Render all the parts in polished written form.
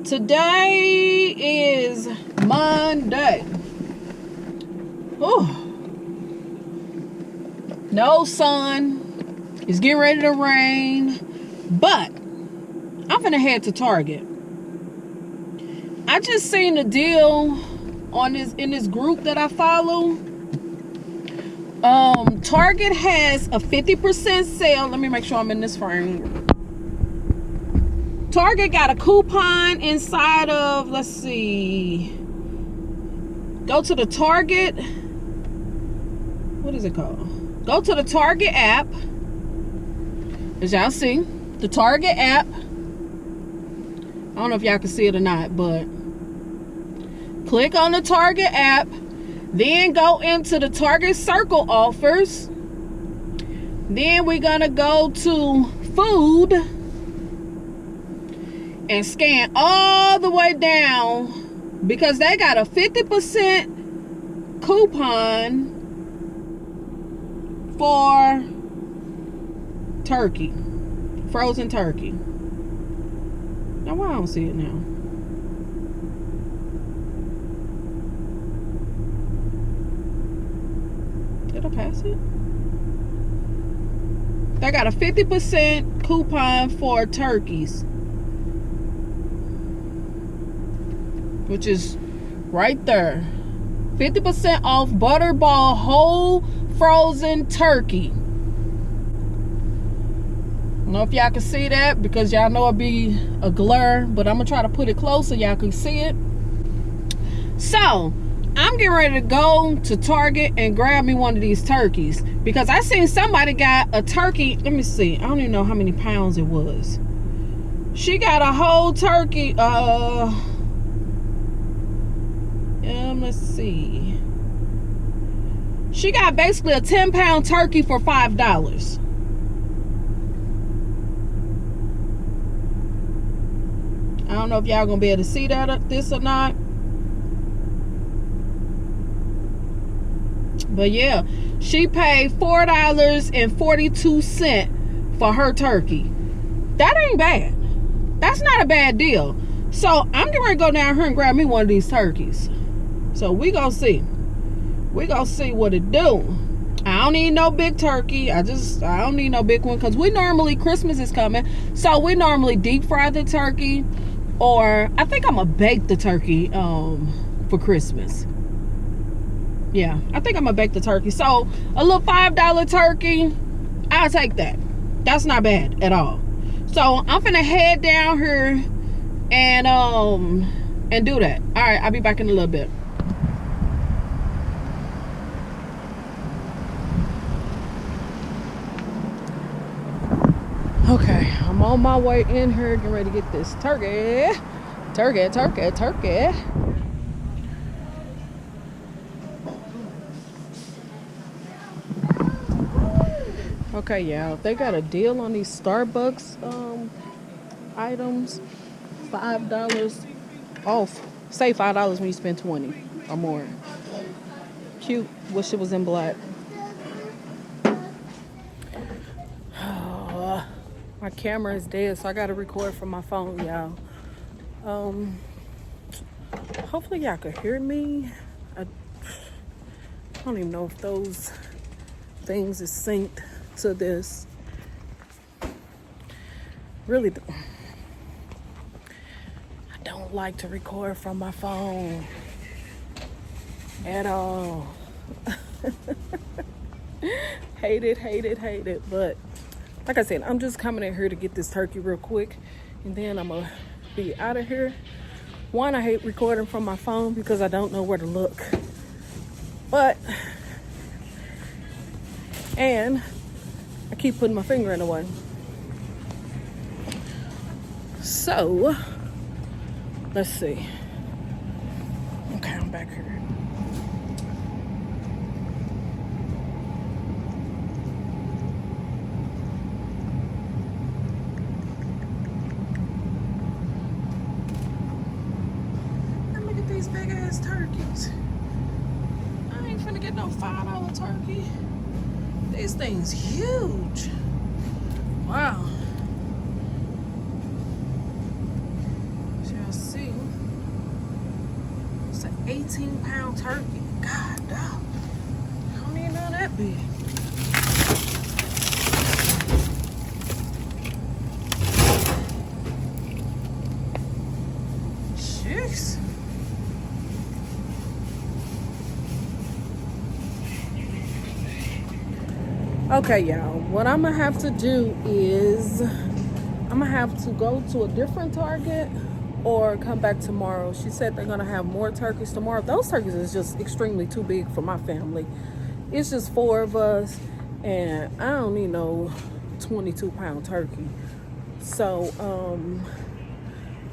Today is Monday. Oh, no sun. It's getting ready to rain, but I'm gonna head to Target. I just seen a deal on in this group that I follow. Target has a 50% sale. Let me make sure I'm in this frame. Target got a coupon inside of, let's see, go to the Target, what is it called? Go to the Target app. As y'all see, the Target app. I don't know if y'all can see it or not, but click on the Target app. Then go into the Target Circle offers. Then we're gonna go to food and scan all the way down because they got a 50% coupon for turkey, frozen turkey. Now why I don't see it now? Did I pass it? They got a 50% coupon for turkeys, which is right there. 50% off Butterball whole frozen turkey. I don't know if y'all can see that because y'all know it'd be a glare, but I'm gonna try to put it closer y'all can see it. So I'm getting ready to go to Target and grab me one of these turkeys because I seen somebody got a turkey. Let me see. I don't even know how many pounds it was. She got a whole turkey. Let's see. She got basically a 10-pound turkey for $5. I don't know if y'all gonna be able to see this or not. But yeah, she paid $4.42 for her turkey. That ain't bad. That's not a bad deal. So I'm getting ready to go down here and grab me one of these turkeys. So we gonna see. We gonna see what it do. I don't need no big turkey. I don't need no big one because we normally, Christmas is coming, so we normally deep fry the turkey, or I think I'm gonna bake the turkey for Christmas. Yeah, I think I'm gonna bake the turkey. So a little $5 turkey, I'll take that. That's not bad at all. So I'm gonna head down here and do that. All right, I'll be back in a little bit. Okay, I'm on my way in here, getting ready to get this turkey. Turkey. Okay, yeah, they got a deal on these Starbucks items. $5 off. Say $5 when you spend $20 or more. Cute. Wish it was in black. My camera is dead, so I gotta record from my phone, y'all. Hopefully y'all could hear me. I don't even know if those things is synced to this. Really, I don't like to record from my phone at all. Hate it, but like I said, I'm just coming in here to get this turkey real quick, and then I'm gonna be out of here. One, I hate recording from my phone because I don't know where to look, and I keep putting my finger in the way. So let's see. Okay, I'm back here. These big ass turkeys. I ain't finna get no $5 turkey. This thing's huge. Wow. As y'all see, 18-pound turkey. God damn. I don't even know that big. Jeez. Okay, y'all. What I'm gonna have to do is I'm gonna have to go to a different Target or come back tomorrow. She said they're gonna have more turkeys tomorrow. Those turkeys is just extremely too big for my family. It's just 4 of us, and I don't need no 22-pound turkey. So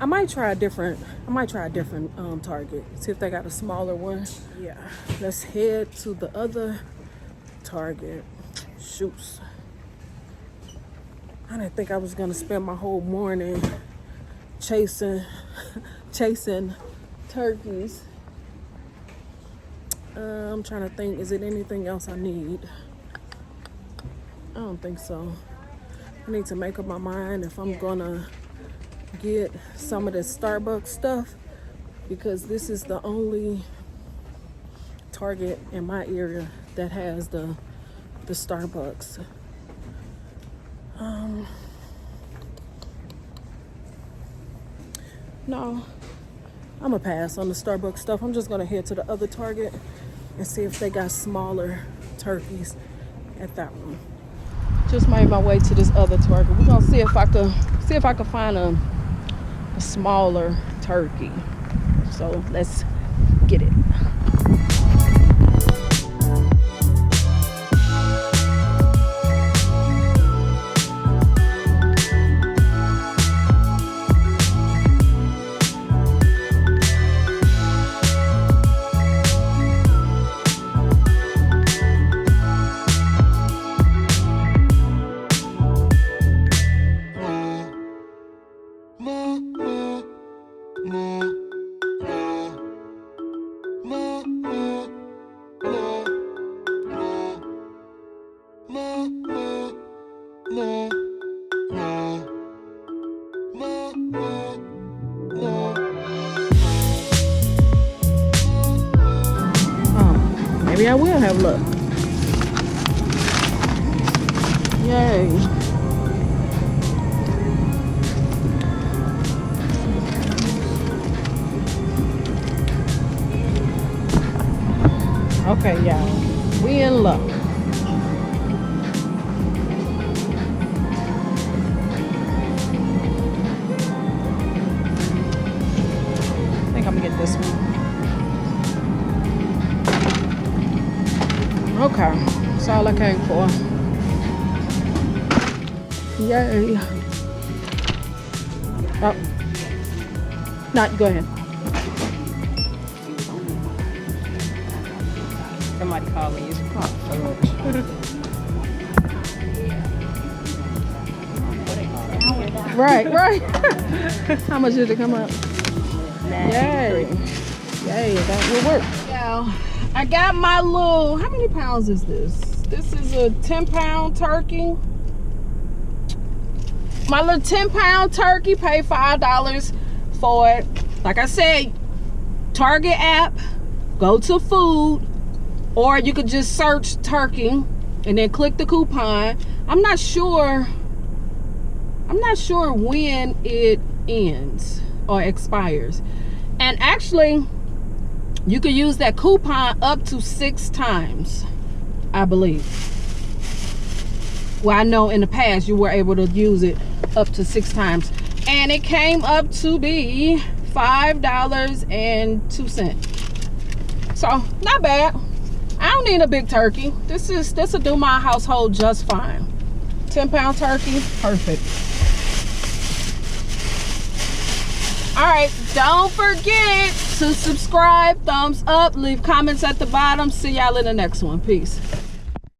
I might try a different Target. See if they got a smaller one. Yeah, let's head to the other Target. Shoots. I didn't think I was gonna spend my whole morning chasing turkeys. I'm trying to think, is it anything else I need? I don't think so. I need to make up my mind if I'm gonna get some of this Starbucks stuff, because this is the only Target in my area that has the Starbucks. No, I'm gonna pass on the Starbucks stuff. I'm just gonna head to the other Target and see if they got smaller turkeys at that one. Just made my way to this other Target. We're gonna see if I could find a smaller turkey. So let's get it. Maybe I will have luck. Yay. Okay, y'all. We in luck. I think I'm gonna get this one. Okay, that's all I came for. Yay. Oh. No, go ahead. Somebody called me. Right. How much did it come up? Yay. Yay, that will work. Yeah. I got my little, how many pounds is this? This is a 10-pound turkey. My little 10-pound turkey, paid $5 for it. Like I said, Target app, go to food, or you could just search turkey and then click the coupon. I'm not sure when it ends or expires. And actually, you can use that coupon up to 6 times, I believe. Well, I know in the past you were able to use it up to 6 times. And it came up to be $5.02. So, not bad. I don't need a big turkey. This will do my household just fine. 10-pound turkey, perfect. All right, don't forget to subscribe, thumbs up, leave comments at the bottom. See y'all in the next one. Peace.